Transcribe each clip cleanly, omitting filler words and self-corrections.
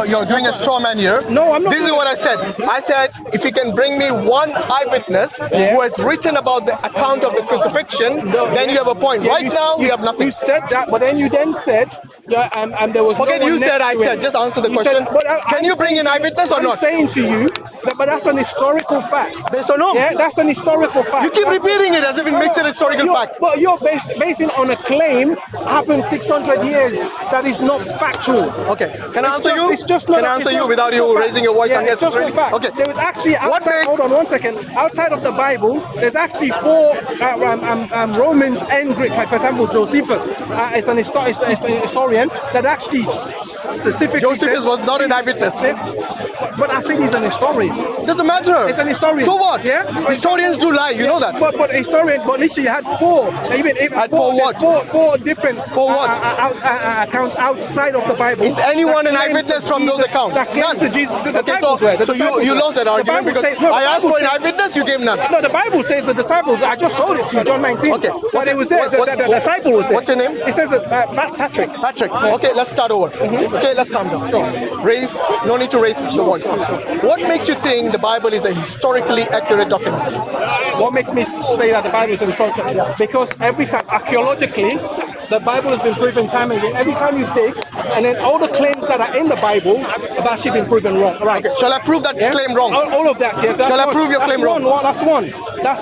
You're doing a straw man here. No, I'm not. This is what I said. I said, if you can bring me one eyewitness who has written about the account of the crucifixion, then you have a point. Right now, we have nothing. You said that, but then you then said, and there was Forget no one you said, I said. Just answer the question. Can you bring an eyewitness or not? I'm saying to you, but that's an historical fact. Based on whom? Yeah, that's an historical fact. You keep repeating it as if it makes it a historical fact. But you're basing on a claim happened 600 years that is not factual. Okay, can I answer you? It's just not. Can I answer you without you raising your voice unnecessarily? Okay. There was actually outside. Hold on 1 second. Outside of the Bible, there's actually 4 Romans and Greek. Like for example, Josephus is an historian that actually specifically. Josephus was not an eyewitness. But I said he's an historian. Doesn't matter. It's an historian. So what? Yeah. Historians do lie. You know that. But historian. But literally, you had 4. Even had 4 what? 4 different. For what? Accounts outside of the Bible. Is anyone an eyewitness from those accounts? None. To Jesus, so you lost that argument because I asked for an eyewitness, you gave none. No, the Bible says the disciples. I just showed it to you, John 19. Okay. But it was there. The disciple was there. What's your name? It says Patrick. Patrick. Okay, let's start over. Okay, let's calm down. Sure. No need to raise your voice. What makes you think the Bible is a historically accurate document? What makes me say that the Bible is a historical? Because every time, archaeologically, the Bible has been proven time and again. Every time you dig, and then all the claims that are in the Bible have actually been proven wrong. Right? Okay. Shall I prove that claim wrong? All of that. Yeah. Shall I prove your claim wrong? That's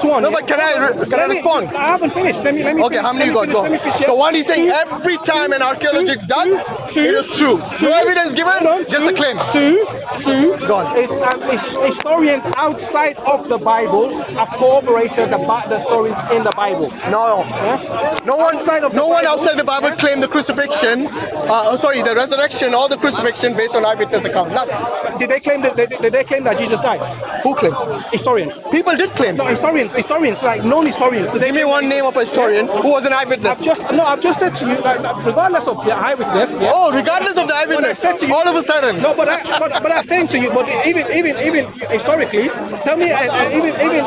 one. No, but can I respond? I haven't finished. Let me. Okay, how many you got? Go. So one is saying every time an archaeologist dug, it is true. No evidence given, just a claim. Two. Gone. Historians outside of the Bible have corroborated the stories in the Bible. No. Yeah? No one outside the Bible claimed the crucifixion. The resurrection or the crucifixion based on eyewitness account. None. Did they claim that Jesus died? Who claimed? Historians. People did claim. No, historians, like known historians. Give me one name of a historian who was an eyewitness. I've just said to you, regardless of the eyewitness. Yeah? Oh, regardless of the eyewitness. Said to you, all of a sudden. No, but I'm saying to you, but even historically, tell me,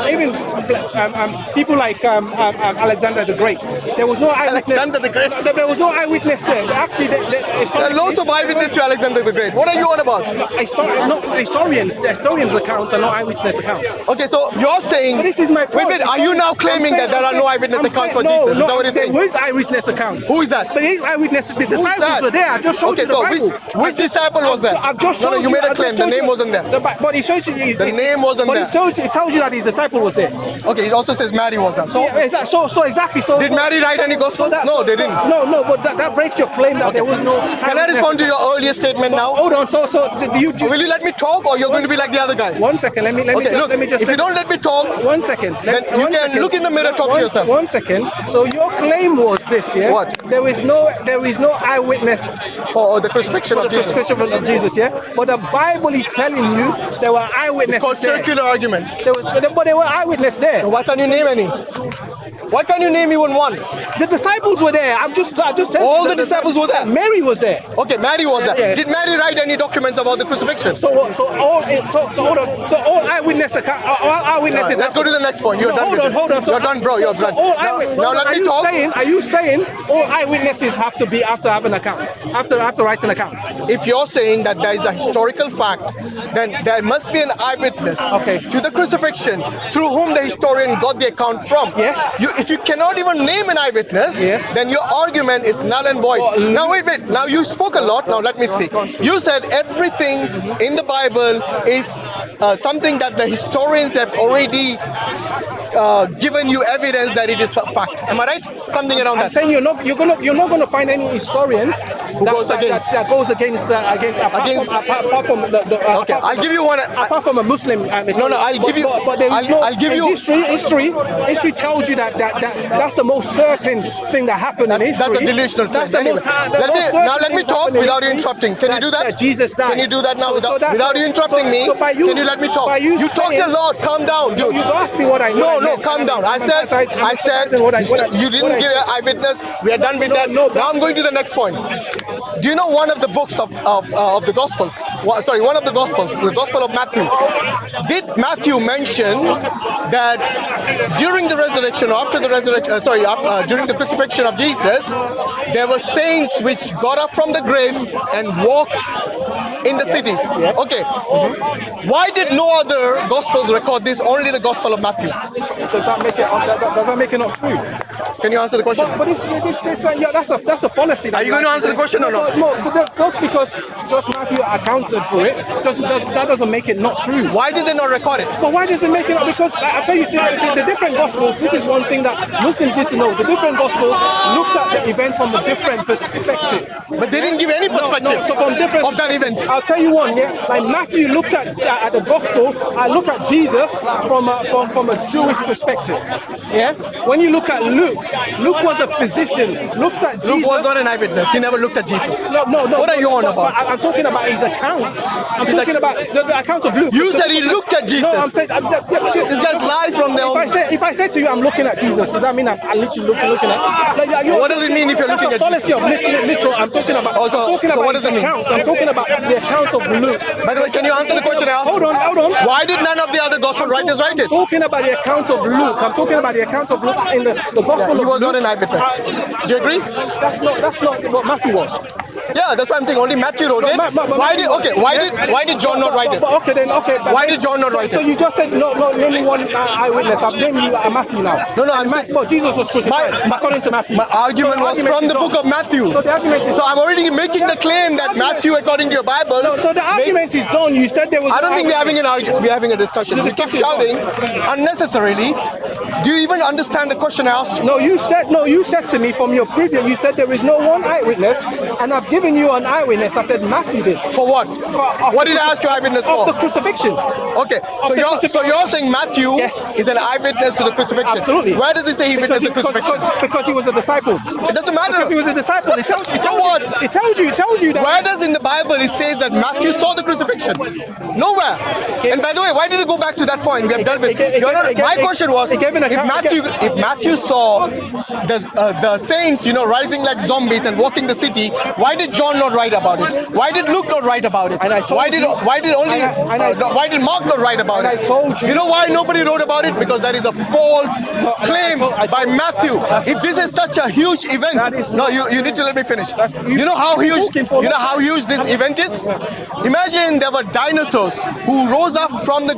even people like Alexander the Great, there was no eyewitness. Alexander the Great. There was no eyewitness there. Actually, there are lots of eyewitness to Alexander the Great. What are you on about? Historians' accounts are not eyewitness accounts. Okay, so you're saying. But this is my point. Wait, are you now claiming that there are no eyewitness accounts for Jesus? Is that what you're saying? There was eyewitness accounts. Who is that? But his eyewitness, the disciples were there. I just showed you the Bible. Which disciple was there? I've just showed you made a claim. The name wasn't there. But he showed you the name wasn't there. But it tells you that his disciple was there. Okay, it also says Mary was there. So exactly. Did Mary write any gospels? No, they didn't. No, but that breaks your claim that there was no. Can I respond to your earlier statement now? Hold on. So do you? Will you let me talk, or you're going to be like the other guy? 1 second. Let me just. If you don't let me talk, 1 second. Then you can look in the mirror, talk to yourself. 1 second. So your claim was this, yeah? What? There is no eyewitness for the crucifixion of Jesus. Crucifixion of Jesus, yeah. But the Bible is telling you there were eyewitnesses. It's called circular argument. But there were eyewitnesses there. Why can't you name any? Why can't you name even one? The disciples were there. I just said all the disciples were there. Mary was there. Okay, Mary was there. Yeah. Did Mary write any documents about the crucifixion? So all eyewitnesses. Let's go to the next point. You're done with this. Hold on. You're done, bro. You're done. Now let me talk. Are you saying all eyewitnesses have to be after having an account, after writing an account? If you're saying that there is a historical fact, then there must be an eyewitness to the crucifixion through whom the historian got the account from. Yes. If you cannot even name an eyewitness, then your argument is null and void. Now wait. Now you spoke a lot. Now let me speak. You said everything in the Bible is something that the historians have already given you evidence that it is fact. Am I right? Something around that. I'm saying you're not going to find any historian who goes against apart from okay, I'll give you one. Apart from a Muslim. I'll give you. But there is I'll give you. History tells you that's the most certain thing that happened in history. That's a delusional claim. Let me talk without you interrupting. Can you do that? Jesus died. Can you do that now without you interrupting me? Can you let me talk? You talked a lot. Calm down, dude. You asked me what I know. No, calm down. I said you didn't give an eyewitness. We are done with that. Now I'm going to the next point. Do you know one of the books of the Gospels? One of the Gospels, the Gospel of Matthew. Did Matthew mention that during the resurrection, during the crucifixion of Jesus, there were saints which got up from the graves and walked in the cities. Yes. Okay. Why did no other gospels record this? Only the Gospel of Matthew. Does that make it? Does that make it not true? Can you answer the question? But yeah, that's a policy. Are you going to answer the question or not? No, but just because just Matthew accounted for it, that doesn't make it not true. Why did they not record it? But why does it make it not? Because I tell you, the different gospels. This is one thing that Muslims need to know. The different gospels looked at the events from a different perspective. But they didn't give any perspective No, so from different of that event. I'll tell you one. Yeah, like Matthew looked at the gospel. I look at Jesus from a Jewish perspective. Yeah. When you look at Luke was a physician. Looked at Jesus. Luke was not an eyewitness. He never looked at Jesus. No. What are you on about? I'm talking about his accounts. I'm talking about the accounts of Luke. You said he looked at Jesus. No, I'm saying this guy's live from there. If I say to you I'm looking at Jesus, does that mean I'm literally looking at? Like, what does it mean if you're looking at Jesus? That's a policy of literal. I'm talking about. What does it mean? I'm talking about the accounts of Luke. By the way, can you answer the question I asked? Hold on. Why did none of the other gospel writers write it? I'm talking about the account of Luke. I'm talking about the account of Luke in the gospel of Luke. He was not an eyewitness. Do you agree? That's not what Matthew was. Yeah, that's why I'm saying only Matthew wrote it. Why did John not write it? Why did John not write it? So you just said no, only one eyewitness. I've named you Matthew now. No, I'm saying Jesus was crucified according to Matthew. My argument was from the book of Matthew. So the argument is. So I'm already making the claim that Matthew, according to your Bible. No, so the argument is done. You said there was. I don't think we're having an argument. We're having a discussion. You keep shouting unnecessarily. Do you even understand the question I asked you? No, you said to me from your preview. You said there is no one eyewitness, and I've given you an eyewitness. I said Matthew did. For what? What did I ask you eyewitness for? Of the crucifixion. Okay, so you're saying Matthew is an eyewitness to the crucifixion. Absolutely. Where does it say he witnessed the crucifixion? Because he was a disciple. It doesn't matter. Because he was a disciple. It tells you. So what? It tells you that. Where does in the Bible it says that Matthew saw the crucifixion? Nowhere. And by the way, why did it go back to that point? We have dealt with. My question was, if Matthew saw the saints, rising like zombies and walking the city, why did John not write about it? Why did Luke not write about it? Why did Mark not write about it? I told you. You know why nobody wrote about it? Because that is a false claim by Matthew. If this is such a huge event, you need to let me finish. You know how huge this event is? Imagine there were dinosaurs who rose up from the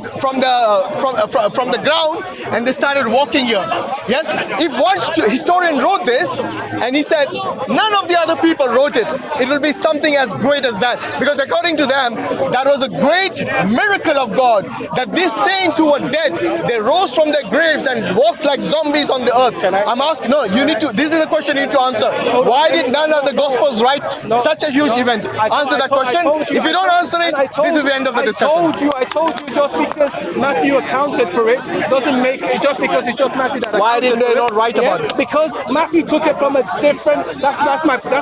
ground and they started walking here. Yes, if one historian wrote this and he said none of the other people wrote it, it will be something as great as that. Because according to them, that was a great miracle of God, that these saints who were dead, they rose from their graves and walked like zombies on the earth. I'm asking, this is a question you need to answer. Why did none of the Gospels write such a huge event? Answer that question. If you don't answer it, this is the end of the discussion. I told you just because Matthew accounted for it doesn't make it just because it's just Matthew that. Why did they not write about it? Because Matthew took it from a different. That's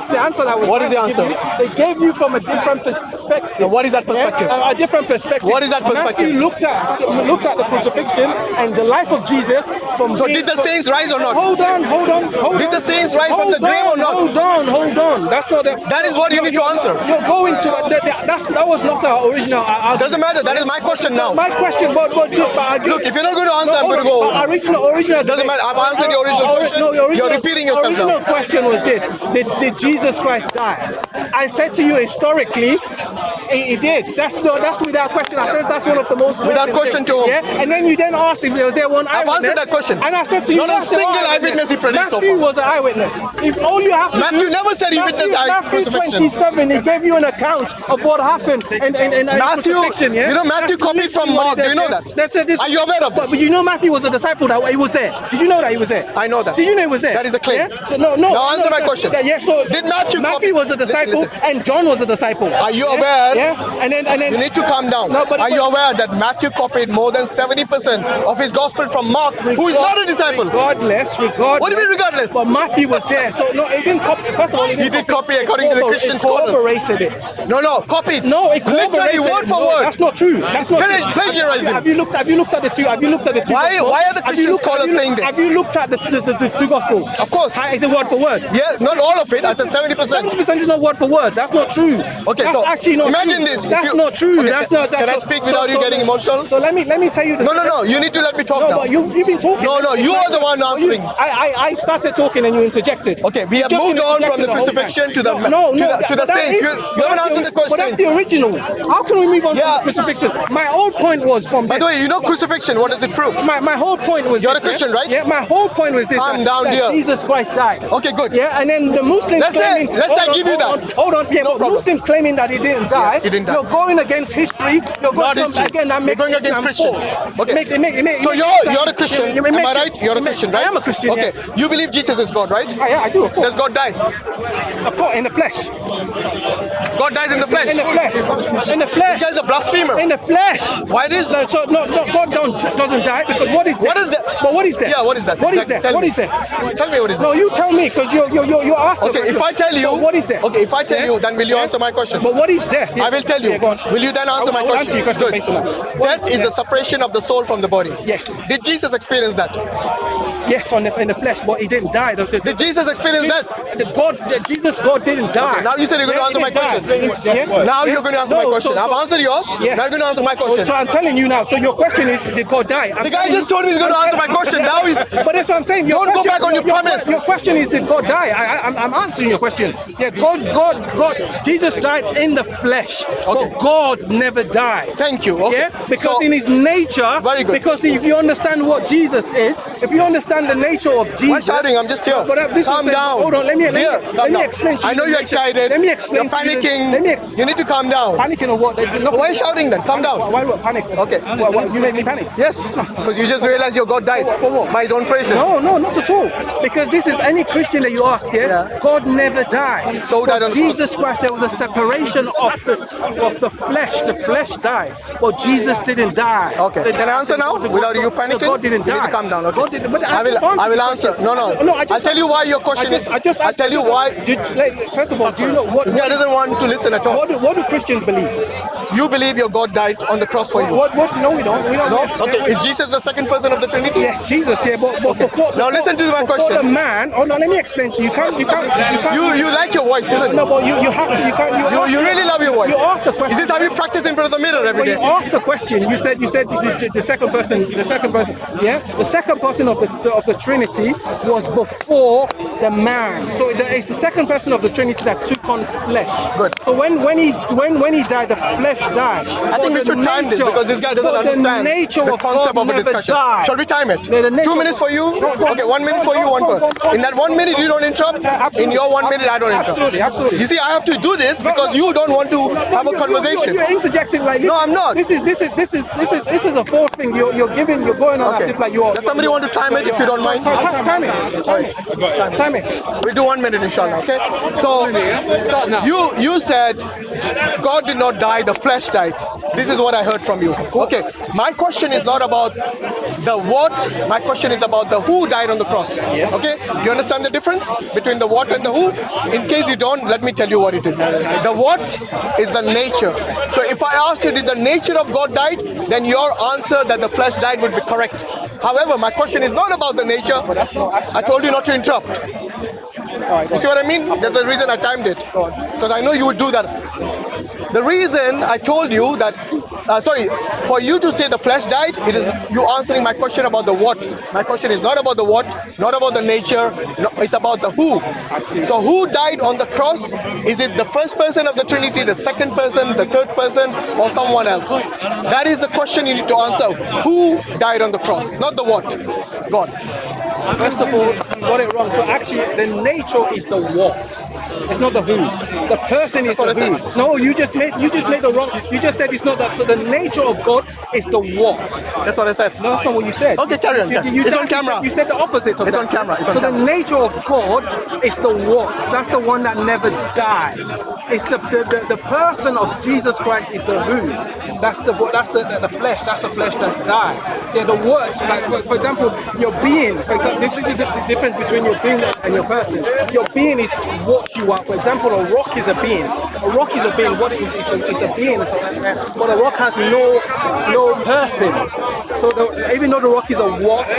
the answer that was. What is the answer? They gave you from a different perspective. Now, what is that perspective? A different perspective. What is that perspective? Matthew looked at the crucifixion and the life of Jesus from. So did the saints rise or not? Hold on. Did the saints rise from the grave or not? Hold on. That's not. That is what you need to answer. You're going to. That was not our original. Doesn't matter. That is my question now. My question, but look, if you're not going to answer, I'm going to go. Original. Doesn't matter. I've answered the original question. You're repeating yourself. The original question was this: Did Jesus Christ die? I said to you historically, he did. That's without question. I said that's one of the most. Without question to whom? Yeah. And then you then asked if was there one eyewitness. I've answered that question. And I said to you, not a single eyewitness he predicts so far. Matthew was an eyewitness. If all you have to Matthew never said he witnessed Matthew crucifixion. 27, he gave you an account of what happened and crucifixion. Yeah. You know Matthew copied from Mark. Do you know that? Are you aware of this? But you know Matthew was a disciple that he was there. Did you know that he was there? I know that. Did you know he was there? That is a claim. Yeah? So no. Now answer my question. Yeah. So did Matthew was a disciple and John was a disciple. Are you aware? Yeah. And then you need to calm down. No, Are you aware that Matthew copied more than 70% of his gospel from Mark, who is not a disciple? Regardless. What do you mean regardless? But Matthew was there. So no, he didn't copy. First of all, he did copy according to the Christian scholars. Corroborated it. No, copied. No, it literally word for word. That's not true. That's not plagiarizing. Have you looked at the two? Why are the Christian scholars saying this? Have you looked at the two gospels? Of course. Is it word for word? Yes, not all of it. I said 70%. 70% is not word for word. That's not true. Okay, that's so actually not imagine true. this. That's not true. Okay, That's not. That's can I not, speak without you getting emotional? So let me tell you. No. You need to let me talk No, now. but you've been talking. No. You are the one answering. I started talking and you interjected. Okay, we have moved on from the crucifixion to the saints. You haven't answered the question. But that's the original. How can we move on from the crucifixion? My whole point was from. By the way, you know crucifixion. What does it prove? My whole point was. You're a Christian, right? Yeah. My whole point was this. Calm down, dear. Jesus Christ died. Okay, good. Yeah, and then the Muslims. Let's say I give you that. Hold on. Yeah, No problem. Muslims claiming that he didn't die. Yes, he didn't die. You're going against history. You're going again. That makes you're going against Christians. Okay. So you're a Christian. Am I right? You're a Christian, right? I am a Christian. Okay. Yeah. You believe Jesus is God, right? Yeah, I do. Of course. Does God die? In the flesh. God dies in the flesh. In the flesh. In the flesh. This guy's a blasphemer. In the flesh. Why it is? No, so no, God doesn't die because what is death? What is that? But what is death? Yeah, what is that? What is Exactly. death? What is death? Tell me what is that. No, you tell me because you're asked. Okay, if I tell you, so what is death? Okay, if I tell you, then will you answer my question? But what is death? I will tell you. Yeah, go on. Will you then answer my I will question? answer your question Good. based on that. Death is the separation of the soul from the body. Yes. Did Jesus experience that? Yes, in the flesh, but he didn't die. Did Jesus experience that? Jesus, God didn't die. Okay, now you said you're going to answer my question. Yeah. Now you're going to answer my question. I've answered yours. Yes. Now you're going to answer my question. So I'm telling you now. So your question is, did God die? The guy just told me he's going to answer my question. Now he's. But that's what I'm saying. Don't go back on your promise. Your question is, did God die? I'm answering your question. Yeah, God. Jesus died in the flesh, but God never died. Thank you. Okay. Yeah, because in his nature. Very good. Because if you understand what Jesus is, if you understand the nature of Jesus. Why shouting? I'm just here. Calm down. Hold on. Let me explain to you. I know you're excited. Let me explain. You're panicking. You need to calm down. Panicking or what? Why are you shouting then? Calm down. Why would I panic? Okay. You made me panic. Yes, because you just realized your God died For what? by his own creation. No, not at all. Because this is any Christian that you ask, yeah? God never died. So who died on the cross? Jesus Christ, there was a separation of the flesh. The flesh died, but Jesus didn't die. Okay. Can I answer now without you panicking? So God didn't die. You need to calm down. Okay. God didn't, but I will answer. No. I'll tell you why your question is. I'll tell you why. First of all, do you know what? This guy doesn't want to listen at all. What do Christians believe? You believe your God died on the cross for you. What? No, we don't. No? Okay. Is Jesus the second person of the Trinity? Yes, Jesus. Yeah, but now listen to my question. The man. Oh no, let me explain to you. You like your voice, isn't it? No, but you have to. You can't. You really love your voice. You asked the question. Is this how you practice in front of the mirror every day? You asked a question. You said the second person. Yeah, the second person of the Trinity was before the man. So it's the second person of the Trinity that took on flesh. Good. So when he died, the flesh died. I think we should time this because this guy doesn't understand the concept of a discussion. Shall we time it? 2 minutes for you. Okay, 1 minute for you, 1 for. In that 1 minute you don't interrupt. In your 1 minute I don't interrupt. Absolutely. You see, I have to do this because you don't want to have a conversation. You're interjecting like this. No, I'm not. This is a false thing. You're going on as if like you're. Does somebody want to time it if you don't mind? Time it. We'll do 1 minute, inshallah. Okay. So you said God did not die; the flesh died. This is what I heard from you. Okay. My question is not about the what. My question is about the who died on the cross. Yes. Okay. You understand the difference between the what and the who? In case you don't, let me tell you what it is. The what is the nature. So if I asked you, did the nature of God died? Then your answer that the flesh died would be correct. However, my question is not about the nature. I told you not to interrupt. You see what I mean? There's a reason I timed it. Because I know you would do that. The reason I told you that, for you to say the flesh died, it is you answering my question about the what. My question is not about the what, not about the nature, no, it's about the who. So who died on the cross? Is it the first person of the Trinity, the second person, the third person, or someone else? That is the question you need to answer. Who died on the cross? Not the what. God. First of all, you got it wrong. So actually, the nature is the what. It's not the who. The person is the who. No, you just made the wrong. You just said it's not that. So the nature of God is the what. That's what I said. No, that's not what you said. Okay, carry on. It's on camera. You said the opposite of it's that. On camera. It's on so camera. The nature of God is the what. That's the one that never died. It's the person of Jesus Christ is the who. That's the flesh. That's the flesh that died. They're the words. Like for example, your being. For example, this is the difference between your being and your person. Your being is what you are. For example, a rock is a being. A rock is a being. What it is? It's a being. But a rock has no person. So even though the rock is a what,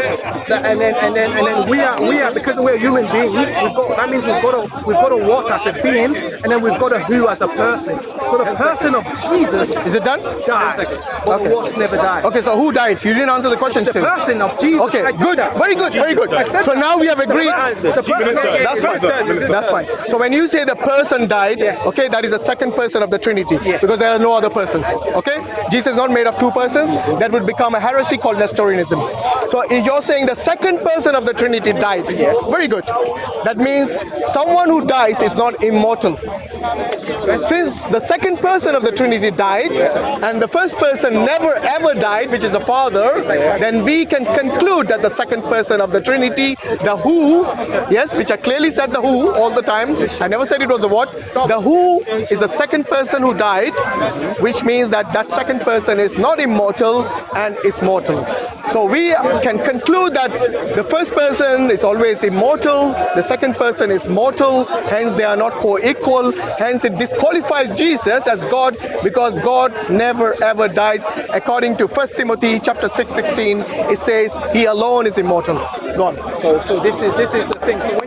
and then we are because we're human beings. That means we've got a what as a being, and then we've got a who as a person. So the person of Jesus, is it done? Died, but the what's never died. Okay, so who died? You didn't answer the question still. The person of Jesus. Okay, good, very good, very good. So now we have agreed. That's fine. That's fine. So when you say the person died, okay, that is the second person of the Trinity, because there are no other persons. Okay, Jesus is not made of two persons. That would become a heresy called Nestorianism. So you're saying the second person of the Trinity died. Very good. That means someone who dies is not immortal. Since the second person of the Trinity died and the first person never ever died, which is the Father, then we can conclude that the second person of the Trinity, the who, yes, which I clearly said the who all the time, I never said it was the what, the who is the second person who died, which means that that second person is not immortal and is mortal. So we can conclude that the first person is always immortal, the second person is mortal, hence they are not co-equal, hence it disqualifies Jesus as God, because God never ever dies. According to 1 Timothy chapter 6:16, it says he alone is immortal. God. So this is the thing. So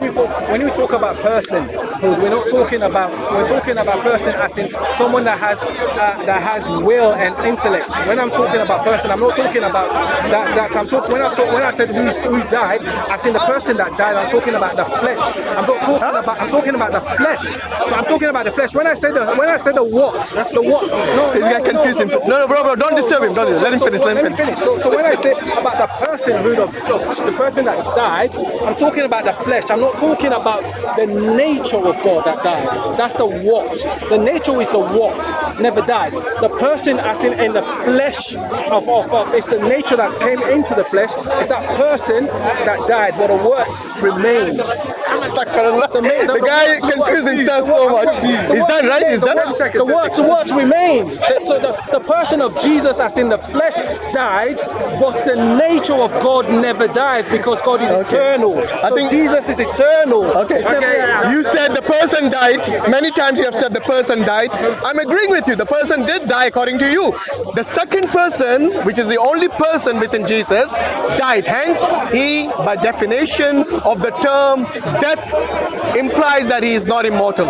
when you talk about person, we're talking about person as in someone that has will and intellect. When I'm talking about person, I'm not talking about that. When I said who died, as in the person that died, I'm talking about the flesh. I'm talking about the flesh. So I'm talking about the flesh. When I said the what, no, he's got confused him. No, bro, don't disturb him. Don't let him finish. Let him finish. So when I say about the personhood of the person that died, I'm talking about the flesh. I'm not talking about the nature of God that died. That's the what. The nature is the what, never died. The person as in the flesh of it's the nature that came into the flesh. It's that person that died, but the words remained. I'm stuck for the guy confused himself so much. He's done, right? He's done. The words remained. So the person of Jesus as in the flesh died, but the nature of God never dies, because God is eternal. I think Jesus is eternal. Okay. You said the person died. Many times you have said the person died. I'm agreeing with you. The person did die according to you. The second person, which is the only person within Jesus, died. Hence, he, by definition of the term death, implies that he is not immortal.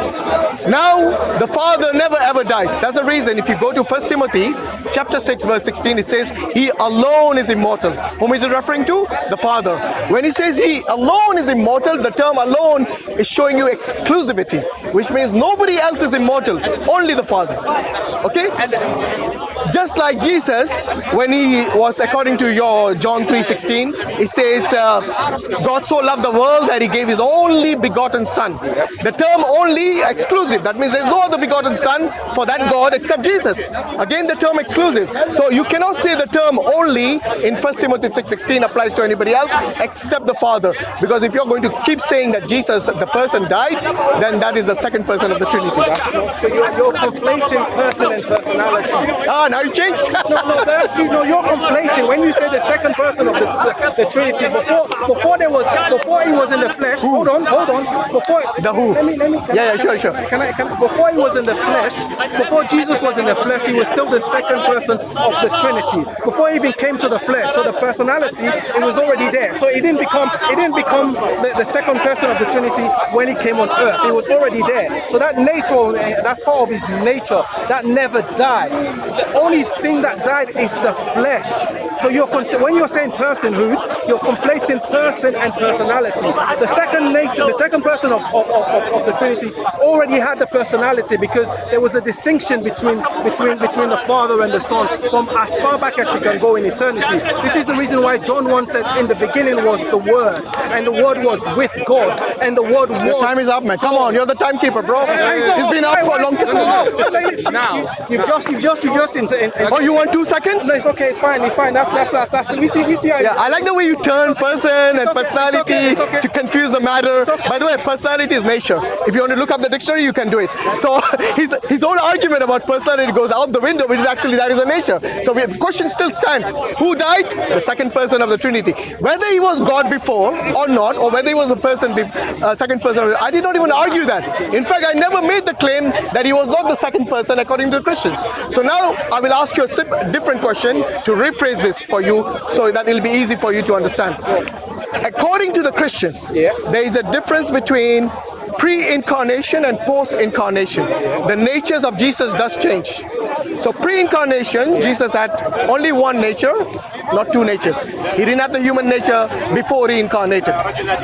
Now, the Father never ever dies. That's the reason. If you go to 1 Timothy chapter 6 verse 16, it says he alone is immortal. Whom is it referring to? The Father. When he says he alone is immortal, the term alone is showing you exclusivity, which means nobody else is immortal, only the Father. Okay? Just like Jesus, when he was, according to your John 3:16, it says God so loved the world that he gave his only begotten Son. The term only, exclusive. That means there's no other begotten Son for that God except Jesus. Again, the term exclusive. So you cannot say the term only in 1 Timothy 6:16 applies to anybody else except the Father. Because if you're going to keep saying that Jesus, the person, died, then that is the second person of the Trinity. That's not so. You're conflating person and personality. Ah, now you changed. No, you're conflating. When you say the second person of the Trinity, before he was in the flesh. Hold on. Before the who? Let me. Sure. Before he was in the flesh, before Jesus was in the flesh, he was still the second person of the Trinity. Before he even came to the flesh, so the personality, it was already there. So it didn't become the second person of the Trinity when he came on earth. It was already there. So that nature, that's part of his nature. That never died. The only thing that died is the flesh. So when you're saying personhood, you're conflating person and personality. The second nature, the second person of the Trinity already had the personality, because there was a distinction between the Father and the Son from as far back as you can go in eternity. This is the reason why John 1 says, in the beginning was the Word, and the Word was with God, and the Word was... Your time is up, man. Come on, you're the timekeeper, bro. It's been up for a long time. Now, you've just Oh, you want 2 seconds? No, it's okay. It's fine. That's we see. Yeah, I like the way you turn person and personality to confuse the matter. By the way, personality is nature. If you want to look up the dictionary, you can do it. So his whole argument about personality goes out the window, which is actually that is a nature. So the question still stands. Who died? The second person of the Trinity. Whether he was God before or not, or whether he was a person, second person, I did not even argue that. In fact, I never made the claim that he was not the second person according to the Christians. So now I will ask you a different question to rephrase this. this for you so that it'll be easy for you to understand. According to the Christians, there is a difference between pre-incarnation and post-incarnation. The natures of Jesus does change. So pre-incarnation, Jesus had only one nature, not two natures. He didn't have the human nature before he incarnated.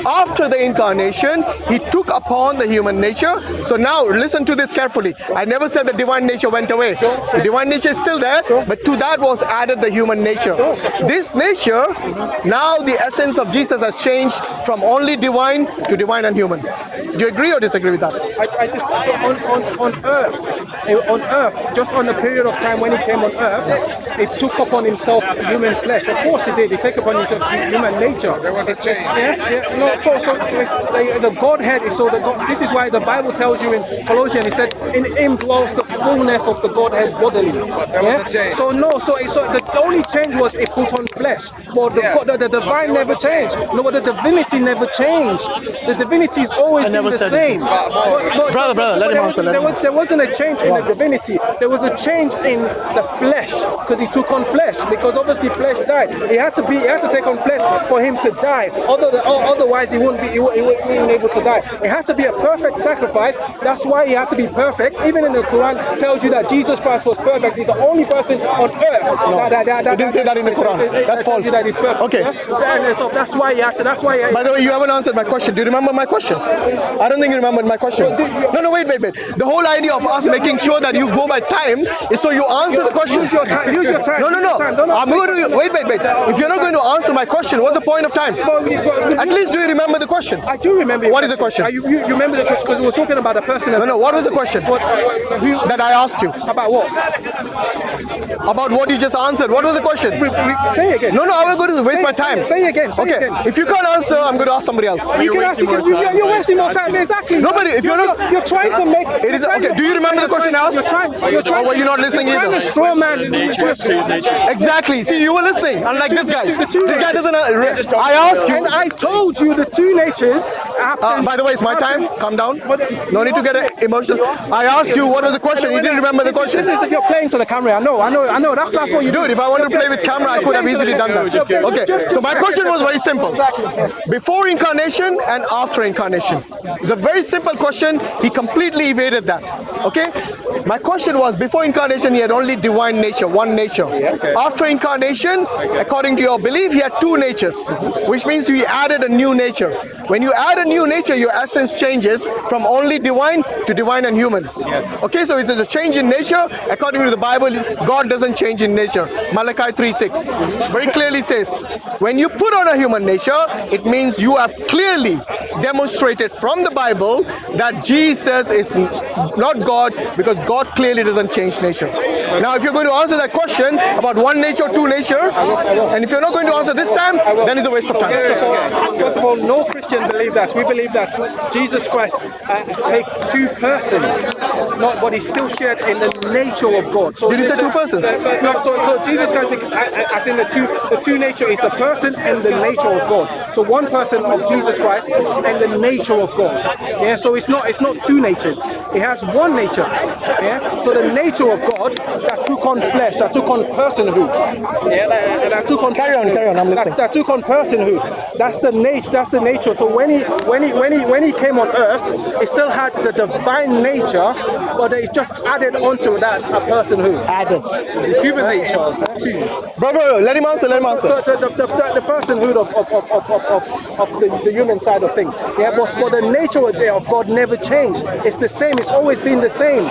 After the incarnation, he took upon the human nature. So now listen to this carefully. I never said the divine nature went away. The divine nature is still there, but to that was added the human nature. This nature, now the essence of Jesus has changed from only divine to divine and human. Do you agree or disagree with that? I just on earth, just on the period of time when he came on earth, he took upon himself human flesh. Of course he did. He took upon himself human nature. There was a change. No, so the Godhead is this is why the Bible tells you in Colossians, it said, in him dwells the fullness of the Godhead bodily. But there was a change. So the only change was it put on flesh. But the divine never changed. No, but the divinity never changed. The divinity is always been the same. Brother, let him answer. There wasn't a change in the divinity. There was a change in the flesh because he took on flesh. Because obviously flesh died. He had to take on flesh for him to die. Otherwise he wouldn't be able to die. It had to be a perfect sacrifice. That's why he had to be perfect. Even in the Quran tells you that Jesus Christ was perfect. He's the only person on earth. It didn't say that in the Quran. That's false. Okay. So that's why he had to. By the way, you haven't answered my question. Do you remember my question? I don't think you remembered my question. No, wait. The whole idea of us making sure that you go by time is so you answer the question. Use your time. No. I'm going to wait. If you're not going to answer my question, what's the point of time? At least do you remember the question? I do remember. What is the question? You remember the question because we were talking about a person. No. What was the question that I asked you? About what? About what you just answered. What was the question? Say it again. No, I'm not going to waste my time. Say it again. Okay. If you can't answer, I'm going to ask somebody else. You can ask again. You're wasting more time. Exactly. Nobody. If you're not, you're trying to make. It is okay. Do you remember the question I asked? You're trying. Or were you not listening either? You're trying to straw man. Exactly. See, you were listening. Unlike this guy. This guy doesn't. I asked you. And I told you the two natures. By the way, it's my time. Calm down. No need to get emotional. I asked you what was the question. You didn't remember the question. This is that you're playing to the camera. I know. That's what you do. Dude, if I wanted to play with camera, I could have easily done that. Okay. So my question was very simple. Before incarnation and after incarnation. It's a very simple question. He completely evaded that. Okay. My question was, before incarnation, he had only divine nature, one nature. After incarnation, according to your belief, he had two natures, which means he added a new nature. When you add a new nature, your essence changes from only divine to divine and human. Okay, so it's a change in nature. According to the Bible, God doesn't change in nature. Malachi 3:6 very clearly says, when you put on a human nature, it means you have clearly demonstrated from the Bible that Jesus is not God, because God clearly doesn't change nature. Now, if you're going to answer that question about one nature, two nature, and if you're not going to answer this time, then it's a waste of time. First of all, no Christian believe that. We believe that Jesus Christ take two persons, not but he still shared in the nature of God. So did you say two persons? So Jesus Christ, as in the two nature is the person and the nature of God. So one person of Jesus Christ and the nature of God. Yeah. So it's not two natures. It has one nature. Yeah. So the nature of God that took on flesh, that took on personhood. Yeah. That took on carry on. I'm listening. That took on personhood. That's the nature. That's the nature. So when he came on earth, he still had the divine nature, but it just added onto that a personhood. Added. The human nature. Brother, let him answer. So the personhood of the human side of things. Yeah, but the nature of God never changed. It's the same. It's always been the same.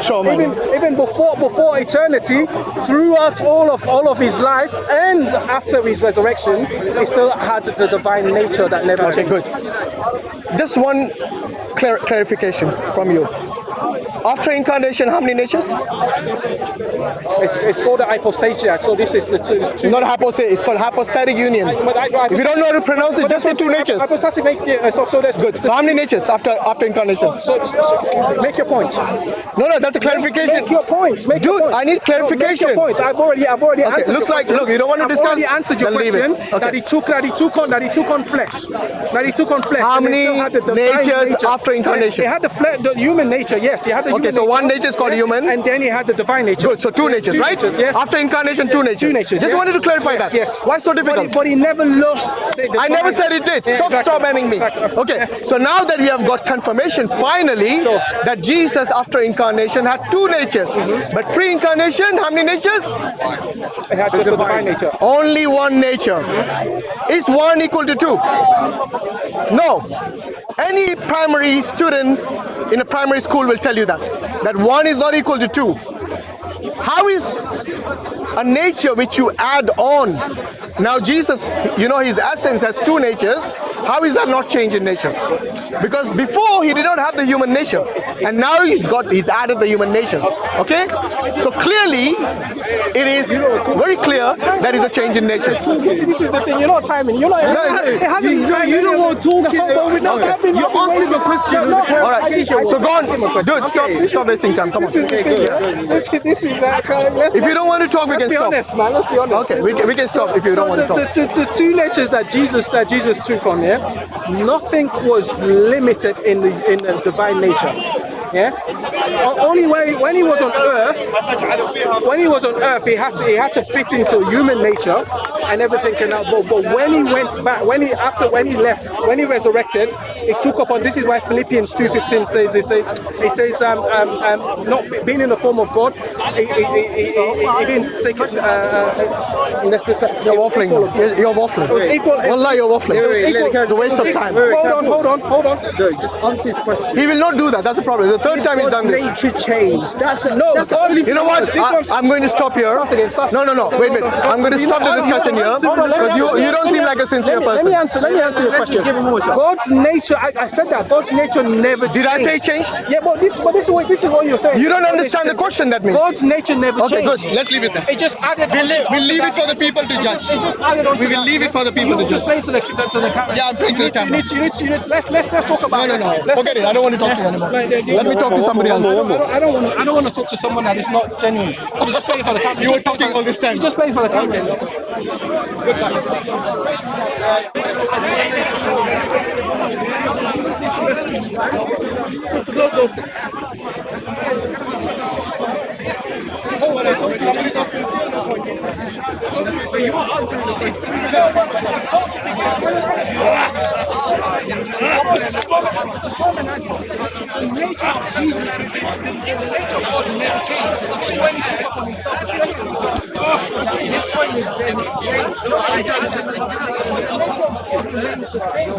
Even before eternity, throughout all of his life and after his resurrection, he still had the divine nature that never changed. Okay, good. Just one clarification from you. After incarnation, how many natures? It's called the hypostasia. So this is the two. It's not hypostasia. It's called hypostatic union. If you don't know how to pronounce it, just say two natures. Hypostatic. So that's good. So how many natures after incarnation? So make your point. No, that's a clarification. Make your points. Dude, I need clarification. Make your point. I've already answered. Looks like you don't want to discuss. I've already answered your question. Okay. That he took on flesh. How many natures after incarnation? He had the human nature. Yes, he had the human nature. So one nature is called human. And then he had the divine nature. Good. So two natures, right? natures, yes. After incarnation, two natures. Two natures. Just yeah. wanted to clarify that. Yes. Why so difficult? But he never lost. I never said it did. Stop strawmanning me. Exactly. Okay, so now that we have got confirmation finally that Jesus after incarnation had two natures, but pre-incarnation, how many natures? He had just the divine nature. Only one nature. Is one equal to two? No. Any primary student in a primary school will tell you that one is not equal to two. How is a nature which you add on? Now Jesus, his essence has two natures. How is that not change in nature? Because before he did not have the human nature, and now he's added the human nature. Okay? So clearly, it is very clear that is a change in nature. This is the thing. You're not timing. You're not. It hasn't. You don't want talking. You asked him a question. All right. So go on, dude. Stop wasting time. Come on. This is If you don't want to talk, we can stop. Let's be honest, man. Let's be honest. Okay, we can stop if you don't want to talk. The two natures that Jesus took on, nothing was limited in the divine nature. Yeah. Only when he was on earth, he had to fit into human nature and everything came out. But when he went back, when he left, when he resurrected, it took upon. This is why Philippians 2:15 says not being in the form of God, he didn't take it necessarily. You're waffling. You're waffling. It was equal. Wallah, you're waffling. It's a waste of time. Hold on. No, just answer his question. He will not do that. That's the problem. The third time he's done this. Nature changed. That's the only. You know what? I'm going to stop here. No. Wait. I'm going to stop the discussion here because you don't seem like a sincere person. Let me answer your question. God's nature. I said that God's nature never. Did I say it changed? Yeah, but this is what you're saying. You don't understand the question. That means God's nature never changed. Okay, good. Let's leave it there. It just added. We'll leave it for the people to judge. It just added on. We will leave it for the people to judge. Just play to the camera. Yeah, I'm playing to the camera. Let's talk about. No. Forget it. I don't want to talk to you anymore. Let me talk to somebody else. I don't want to talk to someone that is not genuine. You're just playing for the camera. You were talking all this time. You're just playing for the camera. The nature of Jesus, the nature of God never changed. When he took upon himself, his point is then changed. The nature of God remains the same.